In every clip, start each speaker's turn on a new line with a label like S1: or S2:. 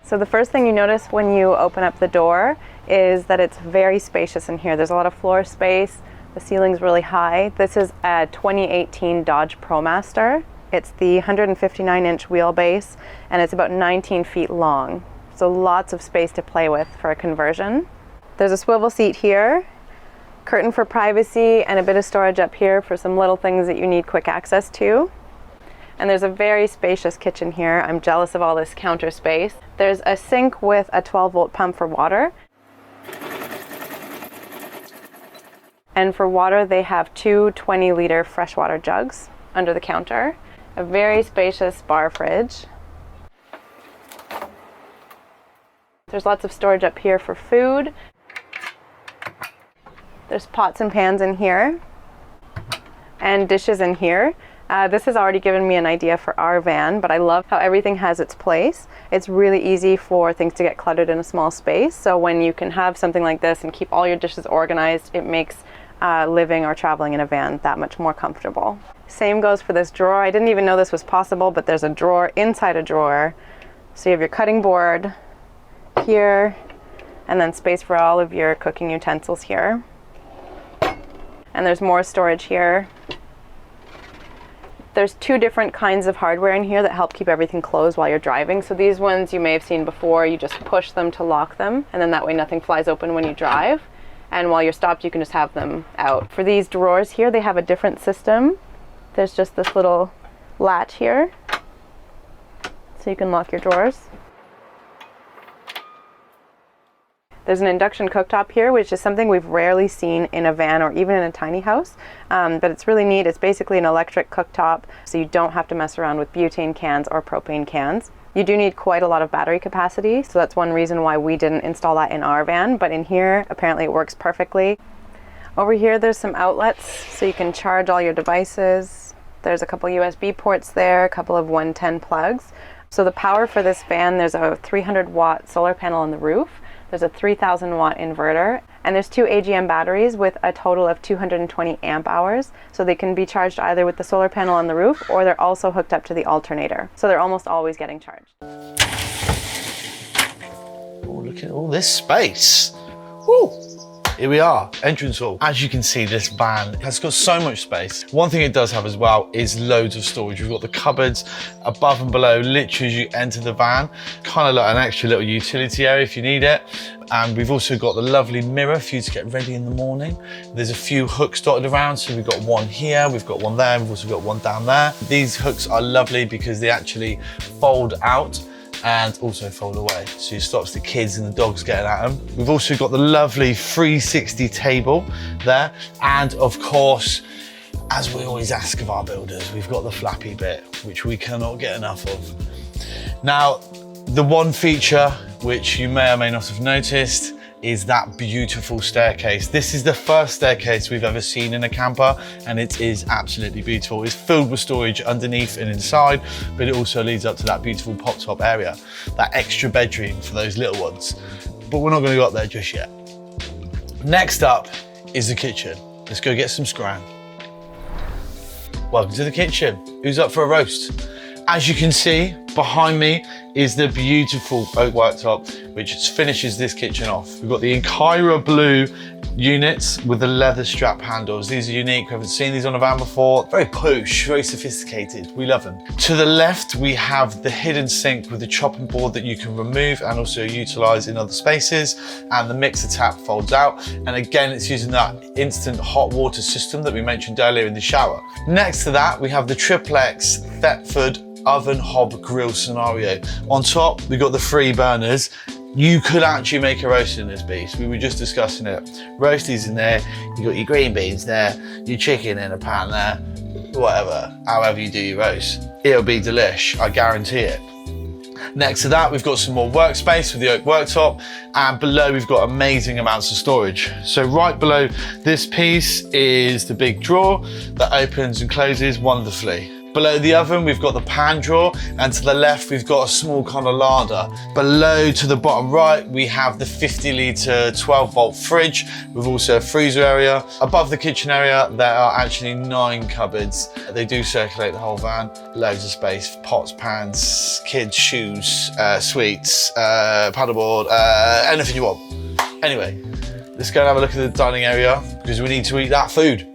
S1: So the first thing you notice when you open up the door is that it's very spacious in here. There's a lot of floor space. The ceiling's really high. This is a 2018 Dodge ProMaster. It's the 159-inch wheelbase, and it's about 19 feet long. So lots of space to play with for a conversion. There's a swivel seat here, curtain for privacy, and a bit of storage up here for some little things that you need quick access to. And there's a very spacious kitchen here. I'm jealous of all this counter space. There's a sink with a 12-volt pump for water. And for water, they have two 20-liter freshwater jugs under the counter. A very spacious bar fridge. There's lots of storage up here for food. There's pots and pans in here and dishes in here. This has already given me an idea for our van, but I love how everything has its place. It's really easy for things to get cluttered in a small space. So when you can have something like this and keep all your dishes organized, it makes living or traveling in a van that much more comfortable. Same goes for this drawer. I didn't even know this was possible, but there's a drawer inside a drawer. So you have your cutting board here, and then space for all of your cooking utensils here. And there's more storage here. There's two different kinds of hardware in here that help keep everything closed while you're driving. So these ones you may have seen before, you just push them to lock them, and then that way nothing flies open when you drive. And while you're stopped, you can just have them out. For these drawers here, they have a different system. There's just this little latch here, so you can lock your drawers. There's an induction cooktop here, which is something we've rarely seen in a van or even in a tiny house, but it's really neat. It's basically an electric cooktop, so you don't have to mess around with butane cans or propane cans. You do need quite a lot of battery capacity, so that's one reason why we didn't install that in our van, but in here, apparently it works perfectly. Over here, there's some outlets, so you can charge all your devices. There's a couple USB ports there, a couple of 110 plugs. So the power for this van, there's a 300-watt solar panel on the roof. There's a 3,000-watt inverter, and there's two AGM batteries with a total of 220 amp hours. So they can be charged either with the solar panel on the roof, or they're also hooked up to the alternator. So they're almost always getting charged.
S2: Oh, look at all this space. Woo! Here we are, entrance hall. As you can see, this van has got so much space. One thing it does have as well is loads of storage. We've got the cupboards above and below, literally as you enter the van. Kind of like an extra little utility area if you need it. And we've also got the lovely mirror for you to get ready in the morning. There's a few hooks dotted around. So we've got one here, we've got one there, we've also got one down there. These hooks are lovely because they actually fold out and also fold away. So it stops the kids and the dogs getting at them. We've also got the lovely 360 table there. And of course, as we always ask of our builders, we've got the flappy bit, which we cannot get enough of. Now, the one feature which you may or may not have noticed is that beautiful staircase. This is the first staircase we've ever seen in a camper, and it is absolutely beautiful. It's filled with storage underneath and inside, but it also leads up to that beautiful pop top area, that extra bedroom for those little ones. But we're not gonna go up there just yet. Next up is the kitchen. Let's go get some scran. Welcome to the kitchen. Who's up for a roast? As you can see, behind me is the beautiful oak worktop, which finishes this kitchen off. We've got the Enkyra blue units with the leather strap handles. These are unique. We haven't seen these on a van before. Very posh, very sophisticated. We love them. To the left, we have the hidden sink with the chopping board that you can remove and also utilize in other spaces. And the mixer tap folds out. And again, it's using that instant hot water system that we mentioned earlier in the shower. Next to that, we have the XXX Thetford oven hob grill scenario. On top, we've got the 3 burners. You could actually make a roast in this beast. We were just discussing it. Roasties in there, you got your green beans there, your chicken in a pan there, whatever, however you do your roast. It'll be delish, I guarantee it. Next to that, we've got some more workspace with the oak worktop, and below we've got amazing amounts of storage. So right below this piece is the big drawer that opens and closes wonderfully. Below the oven, we've got the pan drawer, and to the left, we've got a small kind of larder. Below to the bottom right, we have the 50 litre 12 volt fridge with also a freezer area. Above the kitchen area, there are actually 9 cupboards. They do circulate the whole van. Loads of space, pots, pans, kids' shoes, sweets, paddleboard, anything you want. Anyway, let's go and have a look at the dining area because we need to eat that food.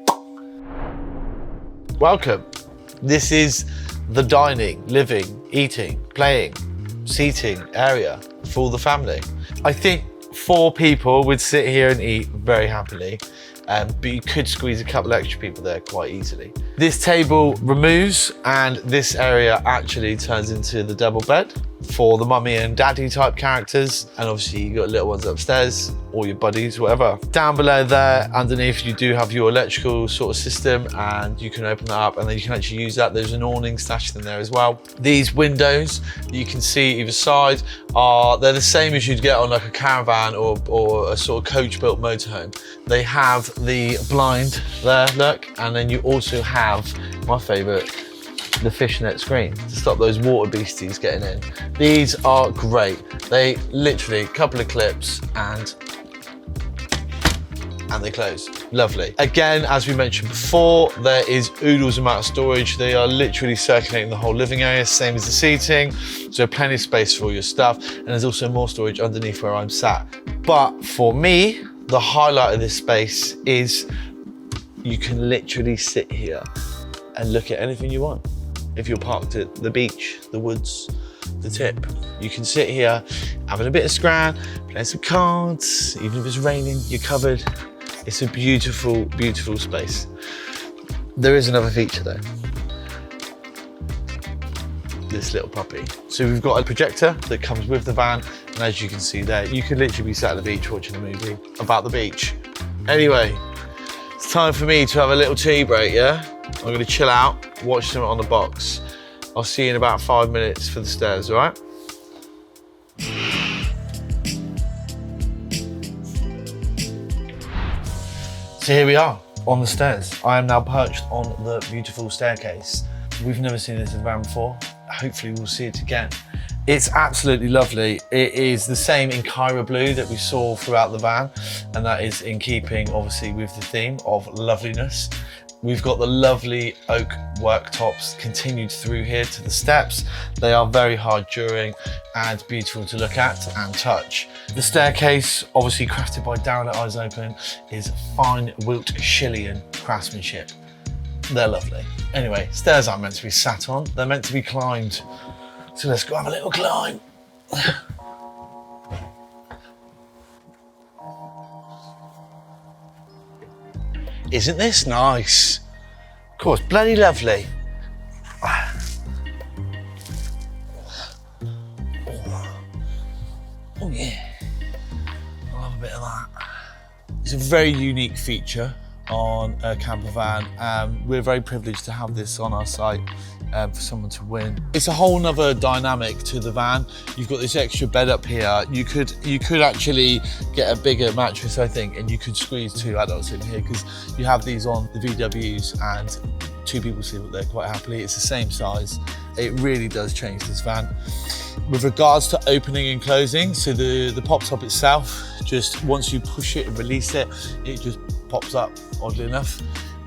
S2: Welcome. This is the dining, living, eating, playing, seating area for the family. I think 4 people would sit here and eat very happily, but you could squeeze a couple extra people there quite easily. This table removes and this area actually turns into the double bed for the mummy and daddy type characters. And obviously you got little ones upstairs, or your buddies, whatever. Down below there, underneath, you do have your electrical sort of system and you can open that up and then you can actually use that. There's an awning stashed in there as well. These windows that you can see either side they're the same as you'd get on like a caravan or a sort of coach built motorhome. They have the blind there, look, and then you also have my favorite, the fishnet screen to stop those water beasties getting in. These are great. They literally, a couple of clips and they close. Lovely. Again, as we mentioned before, there is oodles amount of storage. They are literally circulating the whole living area, same as the seating. So plenty of space for all your stuff. And there's also more storage underneath where I'm sat. But for me, the highlight of this space is you can literally sit here and look at anything you want. If you're parked at the beach, the woods, the tip, you can sit here having a bit of scran, playing some cards, even if it's raining, you're covered. It's a beautiful, beautiful space. There is another feature though. This little puppy. So we've got a projector that comes with the van, and as you can see there, you could literally be sat at the beach watching a movie about the beach. Anyway, it's time for me to have a little tea break, yeah? I'm gonna chill out, watch something on the box. I'll see you in about 5 minutes for the stairs, all right? So here we are on the stairs. I am now perched on the beautiful staircase. We've never seen this in the van before. Hopefully we'll see it again. It's absolutely lovely. It is the same in Kyra Blue that we saw throughout the van, and that is in keeping obviously with the theme of loveliness. We've got the lovely oak worktops continued through here to the steps. They are very hard during and beautiful to look at and touch. The staircase, obviously crafted by Darren at Eyes Open, is fine Wiltshire craftsmanship. They're lovely. Anyway, stairs aren't meant to be sat on, they're meant to be climbed. So let's go have a little climb. Isn't this nice? Of course, bloody lovely. Oh yeah, I'll have a bit of that. It's a very unique feature on a camper van. We're very privileged to have this on our site for someone to win. It's a whole nother dynamic to the van. You've got this extra bed up here. You could actually get a bigger mattress, I think, and you could squeeze 2 adults in here because you have these on the VWs and 2 people sleep up there quite happily. It's the same size. It really does change this van. With regards to opening and closing, so the pop top itself, just once you push it and release it, it just pops up, oddly enough.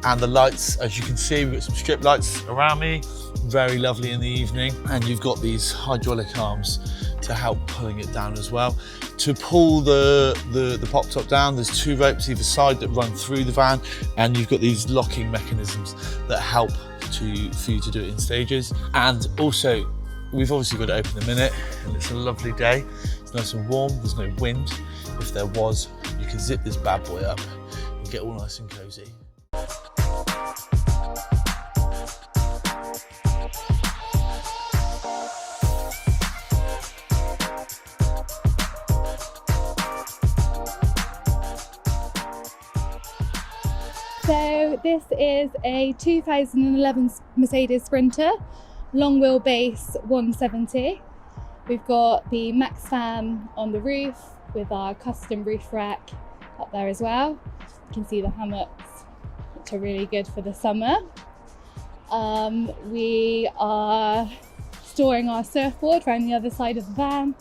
S2: And the lights, as you can see, we've got some strip lights around me, very lovely in the evening. And you've got these hydraulic arms to help pulling it down as well. To pull the pop top down, there's 2 ropes either side that run through the van, and you've got these locking mechanisms that help for you to do it in stages. And also, we've obviously got it open in a minute, and it's a lovely day. It's nice and warm, there's no wind. If there was, you can zip this bad boy up and get all nice and cozy.
S3: So this is a 2011 Mercedes Sprinter, long wheelbase 170. We've got the Max fan on the roof with our custom roof rack up there as well. You can see the hammocks, which are really good for the summer. We are storing our surfboard around the other side of the van.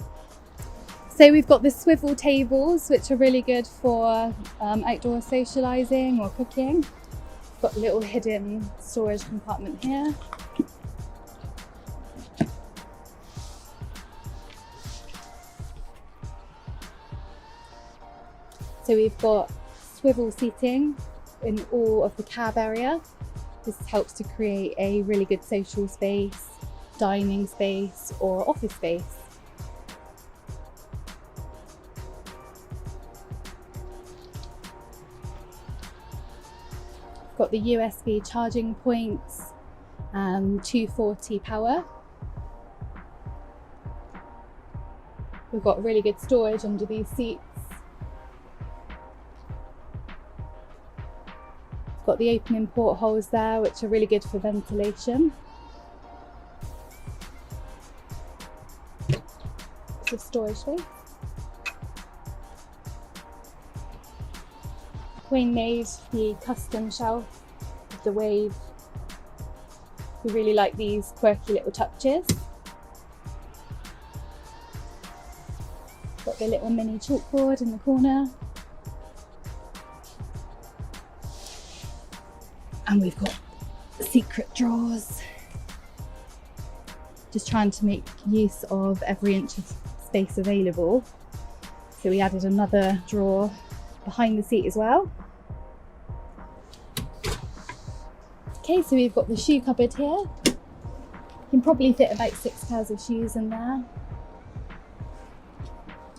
S3: So we've got the swivel tables, which are really good for outdoor socialising or cooking. Got a little hidden storage compartment here. So we've got swivel seating in all of the cab area. This helps to create a really good social space, dining space or office space. We've got the USB charging points and 240 power. We've got really good storage under these seats. Got the opening portholes there, which are really good for ventilation. Lots of storage space. Wayne made the custom shelf with the wave. We really like these quirky little touches. Got the little mini chalkboard in the corner. And we've got secret drawers. Just trying to make use of every inch of space available. So we added another drawer behind the seat as well. Okay, so we've got the shoe cupboard here. You can probably fit about 6 pairs of shoes in there.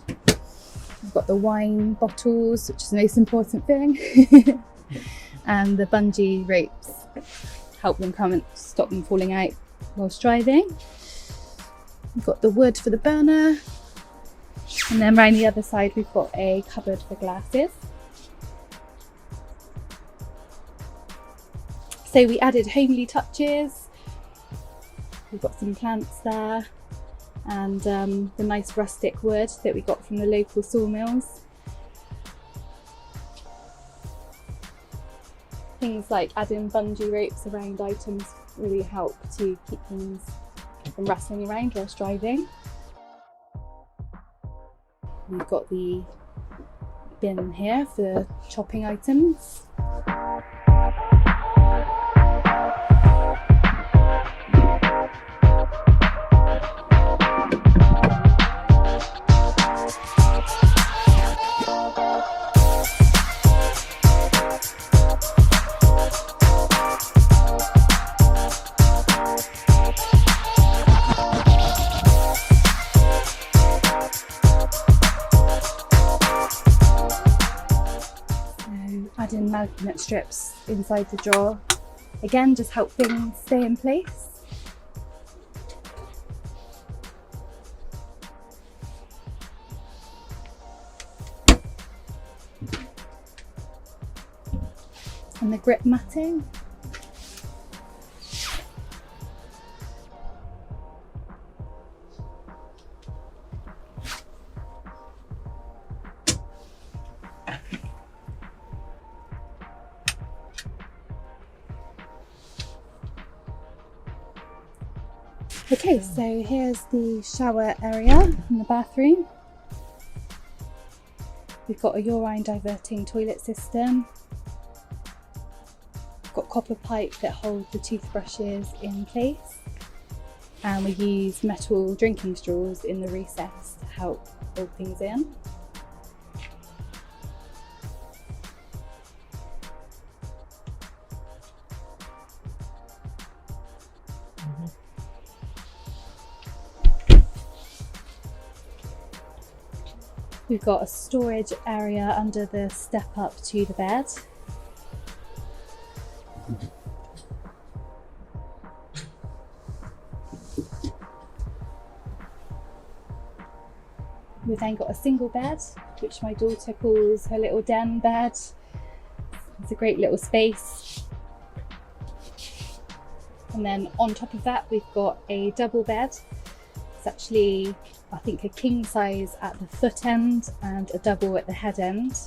S3: We've got the wine bottles, which is the most important thing. And the bungee ropes help them come and stop them falling out whilst driving. We've got the wood for the burner, and then around the other side we've got a cupboard for glasses. So we added homely touches. We've got some plants there, and the nice rustic wood that we got from the local sawmills. Things like adding bungee ropes around items really help to keep things from rustling around whilst driving. We've got the bin here for chopping items. Adding magnet strips inside the drawer. Again, just help things stay in place. And the grip matting. Okay, so here's the shower area in the bathroom. We've got a urine diverting toilet system. We've got copper pipe that hold the toothbrushes in place. And we use metal drinking straws in the recess to help hold things in. We've got a storage area under the step up to the bed. We've then got a single bed, which my daughter calls her little den bed. It's a great little space. And then on top of that, we've got a double bed. It's actually, I think, a king size at the foot end and a double at the head end.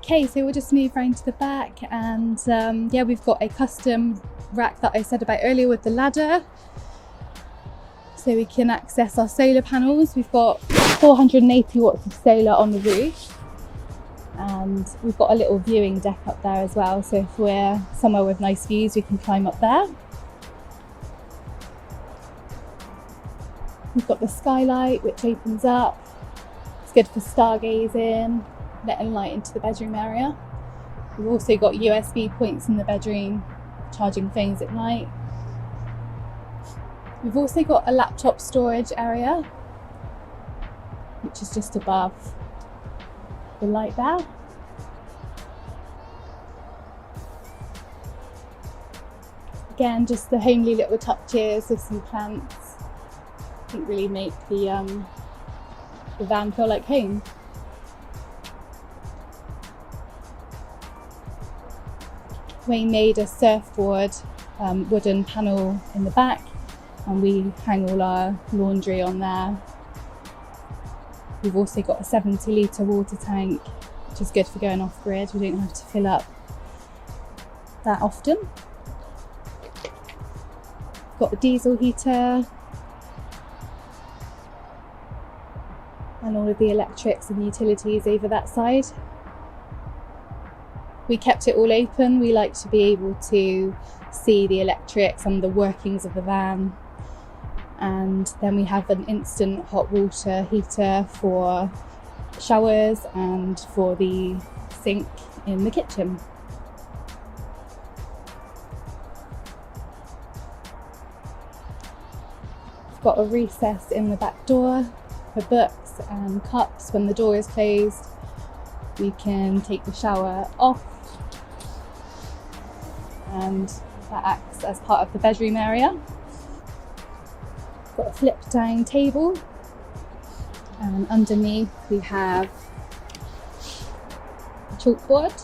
S3: Okay, so we'll just move round to the back, and yeah, we've got a custom rack that I said about earlier with the ladder, so we can access our solar panels. We've got 480 watts of solar on the roof, and we've got a little viewing deck up there as well, so if we're somewhere with nice views we can climb up there. We've got the skylight which opens up. It's good for stargazing, letting light into the bedroom area. We've also got USB points in the bedroom, charging phones at night. We've also got a laptop storage area, which is just above the light there. Again, just the homely little touches with some plants. I think really make the van feel like home. We made a surfboard wooden panel in the back, and we hang all our laundry on there. We've also got a 70-litre water tank, which is good for going off grid. We don't have to fill up that often. We've got the diesel heater and all of the electrics and utilities over that side. We kept it all open. We like to be able to see the electrics and the workings of the van. And then we have an instant hot water heater for showers and for the sink in the kitchen. We've got a recess in the back door for books and cups. When the door is closed, we can take the shower off, and that acts as part of the bedroom area. Got a flip down table, and underneath we have a chalkboard.